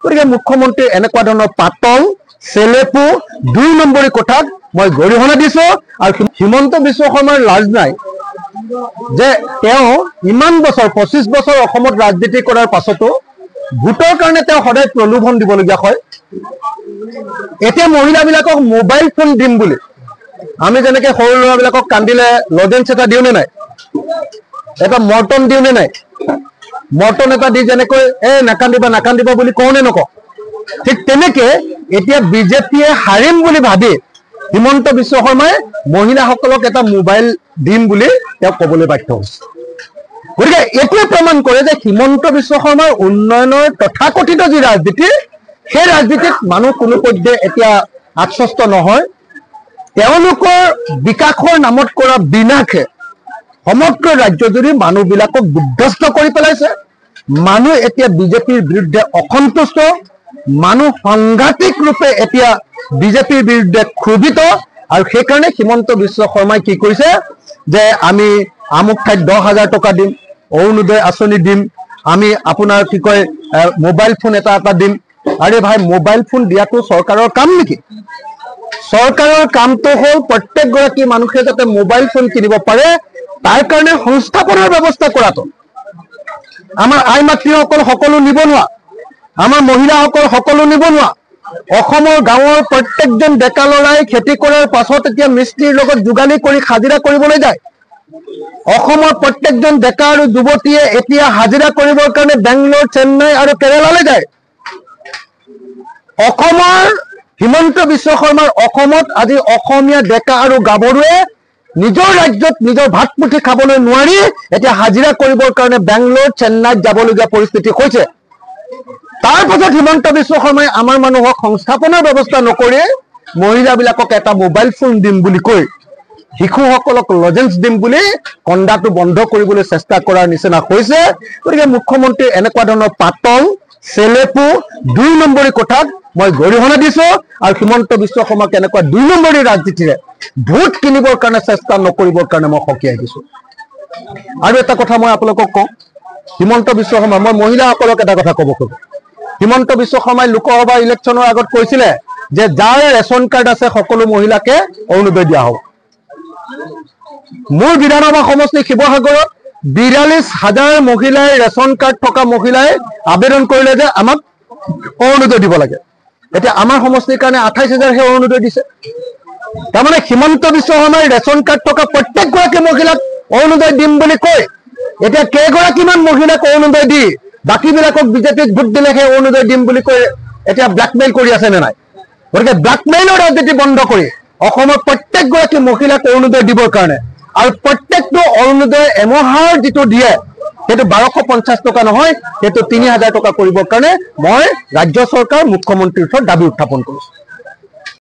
গতিকে মুখ্যমন্ত্ৰীৰ এনেকুৱা ধৰণৰ পাতল চেলেপু 2 নম্বৰী কথাত মই গৰিহণা দিছো। আৰু হিমন্ত বিশ্ব শৰ্মাৰ লাজ নাই যে তেওঁ ইমান বছৰ 25 বছৰ অসমত ৰাজনীতি কৰাৰ পাছতো ভোটৰ কাৰণে তেওঁ সদায় প্ৰলোভন দিবলগীয়া হয়। এতিয়া মহিলাবিলাকক মোবাইল ফোন দিম বুলি আমি যেনেকৈ সৰু ল'ৰাবিলাকক কান্দিলে লজেন্স এটা দিওঁনে নাই, এটা মৰ্টন দিওঁনে নাই, মৰ্টন এটা দি যেনেকৈ নাকান্দিবা নাকান্দিবা বুলি কওঁনে নকওঁ, ঠিক তেনেকে এতিয়া বিজেপিয়ে হাৰিম বুলি ভাবি হিমন্ত বিশ্ব শৰ্মাই মহিলাসকলক এটা মোবাইল দিম বুলি তেওঁ ক'বলৈ বাধ্য হৈছে। গতিকে এইটোৱে প্ৰমাণ কৰে যে হিমন্ত বিশ্ব শৰ্মাৰ উন্নয়নৰ তথাকথিত যি ৰাজনীতি, সেই ৰাজনীতিত মানুহ কোনো পধ্যে এতিয়া আশ্বস্ত নহয়। তেওঁলোকৰ বিকাশৰ নামত কৰা বিনাশে সমগ্ৰ ৰাজ্যজুৰি মানুহবিলাকক বিধ্বস্ত কৰি পেলাইছে। মানুহ এতিয়া বিজেপিৰ বিৰুদ্ধে অসন্তুষ্ট, মানুহ সাংঘাতিক ৰূপে এতিয়া বিজেপিৰ বিৰুদ্ধে ক্ষোভিত। আৰু সেইকাৰণে হিমন্ত বিশ্ব শৰ্মাই কি কৰিছে যে আমি আমুক ঠাইত 10,000 টকা দিম, অৰুণোদয় আঁচনি দিম, আমি আপোনাৰ কি কয় মোবাইল ফোন এটা দিম। আৰে ভাই, মোবাইল ফোন দিয়াটো চৰকাৰৰ কাম নেকি? চৰকাৰৰ কামটো হ'ল প্ৰত্যেকগৰাকী মানুহে যাতে মোবাইল ফোন কিনিব পাৰে তাৰ কাৰণে সংস্থাপনৰ ব্যৱস্থা কৰাটো। আমাৰ আই মাতৃসকল সকলো নিবনুৱা, আমাৰ মহিলাসকল সকলো নিবনুৱা। অসমৰ গাঁৱৰ প্ৰত্যেকজন ডেকা ল'ৰাই খেতি কৰাৰ পাছত এতিয়া মিস্ত্ৰীৰ লগত যোগালী কৰি হাজিৰা কৰিবলৈ যায়। অসমৰ প্ৰত্যেকজন ডেকা আৰু যুৱতীয়ে এতিয়া হাজিৰা কৰিবৰ কাৰণে বেংগলোৰ, চেন্নাই আৰু কেৰালালৈ যায়। অসমৰ হিমন্ত বিশ্ব শৰ্মাৰ অসমত আজি অসমীয়া ডেকা আৰু গাভৰুৱে নিজৰ ৰাজ্যত নিজৰ ভাত মুঠি খাবলৈ নোৱাৰি এতিয়া হাজিৰা কৰিবৰ কাৰণে বেংগলোৰ, চেন্নাইত যাবলগীয়া পৰিস্থিতি হৈছে। তাৰ পাছত হিমন্ত বিশ্ব শৰ্মাই আমাৰ মানুহক সংস্থাপনৰ ব্যৱস্থা নকৰি মহিলাবিলাকক এটা মোবাইল ফোন দিম বুলি কৈ শিশুসকলক লজেন্স দিম বুলি কন্দাটো বন্ধ কৰিবলৈ চেষ্টা কৰাৰ নিচিনা হৈছে। গতিকে মুখ্যমন্ত্ৰীৰ এনেকুৱা ধৰণৰ পাতল চেলেপু 2 নম্বৰী কথাত মই গৰিহণা দিছো। আৰু হিমন্ত বিশ্ব শৰ্মাক এনেকুৱা 2 নম্বৰী ৰাজনীতিৰে ভোট কিনিবৰ কাৰণে চেষ্টা নকৰিবৰ কাৰণে মই সকীয়াই দিছো। আৰু এটা কথা মই আপোনালোকক কওঁ, হিমন্ত বিশ্ব শৰ্মা, মই মহিলাসকলক এটা কথা ক'ব খোজো। হিমন্ত বিশ্ব শৰ্মাই লোকসভা ইলেকশ্যনৰ আগত কৈছিলে যে যাৰ ৰেচন কাৰ্ড আছে সকলো মহিলাকে অৰুণোদয় দিয়া হ'ব। মোৰ বিধানসভা সমষ্টি শিৱসাগৰত 42,000 মহিলাই ৰেচন কাৰ্ড থকা মহিলাই আবেদন কৰিলে যে আমাক অৰুণোদয় দিব লাগে। এতিয়া আমাৰ সমষ্টিৰ কাৰণে 28,000হে অৰুণোদয় দিছে। তাৰমানে হিমন্ত বিশ্ব শৰ্মাই ৰেচন কাৰ্ড থকা প্ৰত্যেকগৰাকী মহিলাক অৰুণোদয় দিম বুলি কৈ এতিয়া কেইগৰাকীমান মহিলাক অৰুণোদয় দি বাকীবিলাকক বিজেপিক ভোট দিলেহে অৰুণোদয় দিম বুলি কৈ এতিয়া ব্লেকমেইল কৰি আছে নে নাই? গতিকে ব্লেকমেইলৰ ৰাজনীতি বন্ধ কৰি অসমৰ প্ৰত্যেকগৰাকী মহিলাক অৰুণোদয় দিবৰ কাৰণে, আৰু প্ৰত্যেকটো অৰুণোদয় এমহাৰ যিটো দিয়ে সেইটো 1250 টকা নহয়, সেইটো 3,000 টকা কৰিবৰ কাৰণে মই ৰাজ্য চৰকাৰ মুখ্যমন্ত্ৰীৰ ওচৰত দাবী উত্থাপন কৰিছো।